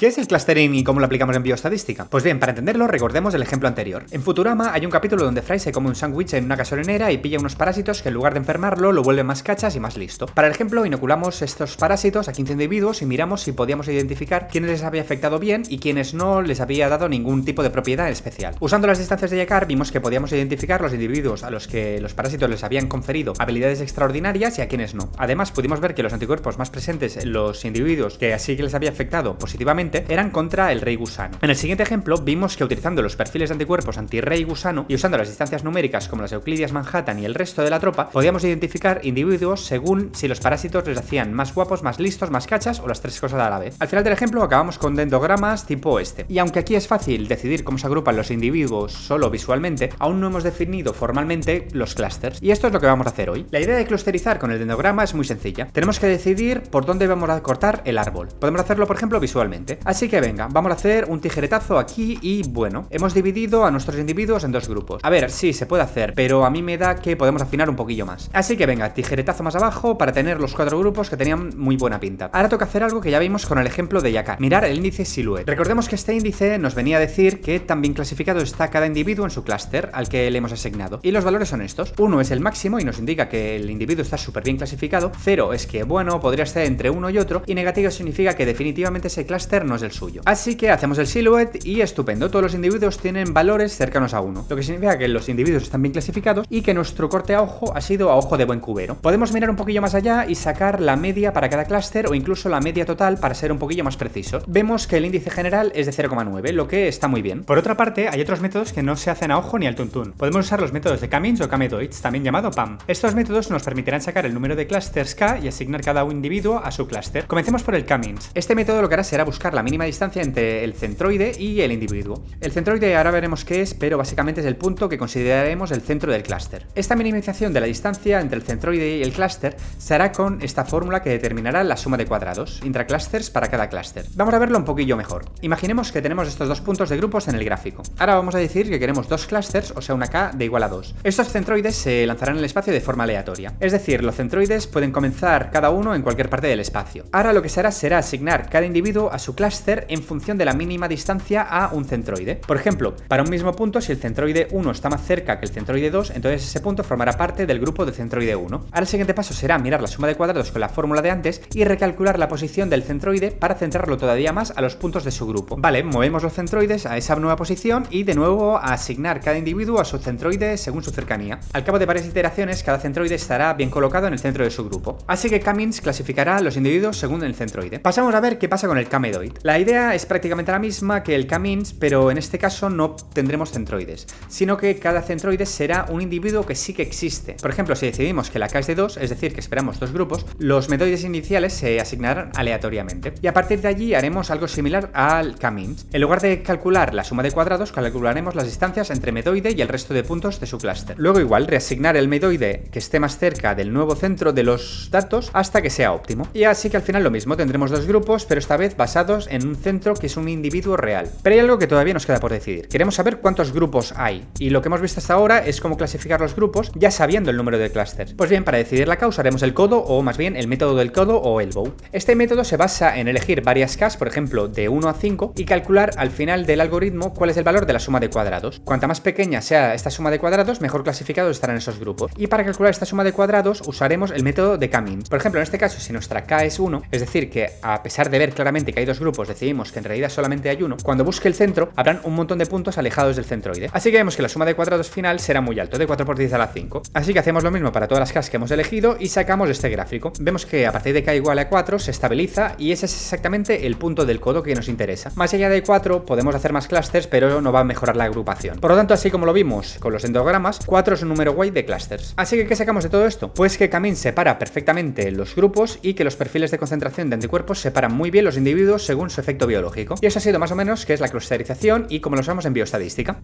¿Qué es el clustering y cómo lo aplicamos en bioestadística? Pues bien, para entenderlo, recordemos el ejemplo anterior. En Futurama hay un capítulo donde Fry se come un sándwich en una gasolinera y pilla unos parásitos que en lugar de enfermarlo lo vuelven más cachas y más listo. Para el ejemplo, inoculamos estos parásitos a 15 individuos y miramos si podíamos identificar quiénes les había afectado bien y quiénes no les había dado ningún tipo de propiedad especial. Usando las distancias de Jacquard vimos que podíamos identificar los individuos a los que los parásitos les habían conferido habilidades extraordinarias y a quienes no. Además, pudimos ver que los anticuerpos más presentes en los individuos que así que les había afectado positivamente eran contra el rey gusano. En el siguiente ejemplo vimos que utilizando los perfiles de anticuerpos anti-rey gusano y usando las distancias numéricas como las euclidias Manhattan y el resto de la tropa, podíamos identificar individuos según si los parásitos les hacían más guapos, más listos, más cachas o las tres cosas a la vez. Al final del ejemplo acabamos con dendogramas tipo este. Y aunque aquí es fácil decidir cómo se agrupan los individuos solo visualmente, aún no hemos definido formalmente los clústeres. Y esto es lo que vamos a hacer hoy. La idea de clusterizar con el dendograma es muy sencilla. Tenemos que decidir por dónde vamos a cortar el árbol. Podemos hacerlo, por ejemplo, visualmente. Así que venga, vamos a hacer un tijeretazo aquí y bueno, hemos dividido a nuestros individuos en dos grupos. A ver, sí, se puede hacer, pero a mí me da que podemos afinar un poquillo más. Así que venga, tijeretazo más abajo para tener los 4 grupos que tenían muy buena pinta. Ahora toca hacer algo que ya vimos con el ejemplo de Jacquard. Mirar el índice Silhouette. Recordemos que este índice nos venía a decir que tan bien clasificado está cada individuo en su clúster al que le hemos asignado. Y los valores son estos. 1 es el máximo y nos indica que el individuo está súper bien clasificado. 0 es que, bueno, podría estar entre uno y otro. Y negativo significa que definitivamente ese clúster no es el suyo. Así que hacemos el Silhouette y estupendo, todos los individuos tienen valores cercanos a 1, lo que significa que los individuos están bien clasificados y que nuestro corte a ojo ha sido a ojo de buen cubero. Podemos mirar un poquillo más allá y sacar la media para cada clúster o incluso la media total para ser un poquillo más precisos. Vemos que el índice general es de 0,9, lo que está muy bien. Por otra parte, hay otros métodos que no se hacen a ojo ni al tuntún. Podemos usar los métodos de Cummings o Camedoids, también llamado PAM. Estos métodos nos permitirán sacar el número de clústeres K y asignar cada individuo a su clúster. Comencemos por el Cummings. Este método lo que hará será buscar la mínima distancia entre el centroide y el individuo. El centroide ahora veremos qué es, pero básicamente es el punto que consideraremos el centro del clúster. Esta minimización de la distancia entre el centroide y el clúster se hará con esta fórmula que determinará la suma de cuadrados, intraclústers para cada clúster. Vamos a verlo un poquillo mejor. Imaginemos que tenemos estos dos puntos de grupos en el gráfico. Ahora vamos a decir que queremos dos clústers, o sea una K de igual a 2. Estos centroides se lanzarán en el espacio de forma aleatoria. Es decir, los centroides pueden comenzar cada uno en cualquier parte del espacio. Ahora lo que se hará será asignar cada individuo a su clúster en función de la mínima distancia a un centroide. Por ejemplo, para un mismo punto, si el centroide 1 está más cerca que el centroide 2, entonces ese punto formará parte del grupo de centroide 1. Ahora el siguiente paso será mirar la suma de cuadrados con la fórmula de antes y recalcular la posición del centroide para centrarlo todavía más a los puntos de su grupo. Vale, movemos los centroides a esa nueva posición y de nuevo a asignar cada individuo a su centroide según su cercanía. Al cabo de varias iteraciones, cada centroide estará bien colocado en el centro de su grupo. Así que Cummings clasificará a los individuos según el centroide. Pasamos a ver qué pasa con el Camedoid. La idea es prácticamente la misma que el Cummings, pero en este caso no tendremos centroides, sino que cada centroide será un individuo que sí que existe. Por ejemplo, si decidimos que la K es de 2, es decir, que esperamos dos grupos, los medoides iniciales se asignarán aleatoriamente. Y a partir de allí haremos algo similar al Cummings. En lugar de calcular la suma de cuadrados, calcularemos las distancias entre medoide y el resto de puntos de su clúster. Luego igual, reasignar el medoide que esté más cerca del nuevo centro de los datos hasta que sea óptimo. Y así que al final lo mismo, tendremos dos grupos, pero esta vez basados en un centro que es un individuo real. Pero hay algo que todavía nos queda por decidir. Queremos saber cuántos grupos hay, y lo que hemos visto hasta ahora es cómo clasificar los grupos ya sabiendo el número de clústeres. Pues bien, para decidir la K usaremos el codo, o más bien el método del codo o elbow. Este método se basa en elegir varias Ks, por ejemplo de 1 a 5, y calcular al final del algoritmo cuál es el valor de la suma de cuadrados. Cuanta más pequeña sea esta suma de cuadrados, mejor clasificados estarán esos grupos. Y para calcular esta suma de cuadrados usaremos el método de Cummings. Por ejemplo, en este caso, si nuestra K es 1, es decir que a pesar de ver claramente que hay dos grupos, decidimos que en realidad solamente hay uno, cuando busque el centro habrán un montón de puntos alejados del centroide. Así que vemos que la suma de cuadrados final será muy alto, de 4 por 10 a la 5. Así que hacemos lo mismo para todas las Ks que hemos elegido y sacamos este gráfico. Vemos que a partir de K igual a 4 se estabiliza y ese es exactamente el punto del codo que nos interesa. Más allá de 4 podemos hacer más clústeres, pero no va a mejorar la agrupación. Por lo tanto, así como lo vimos con los endogramas, 4 es un número guay de clústeres. Así que ¿qué sacamos de todo esto? Pues que Cummings separa perfectamente los grupos y que los perfiles de concentración de anticuerpos separan muy bien los individuos según su efecto biológico. Y eso ha sido más o menos qué es la clusterización y cómo lo usamos en bioestadística.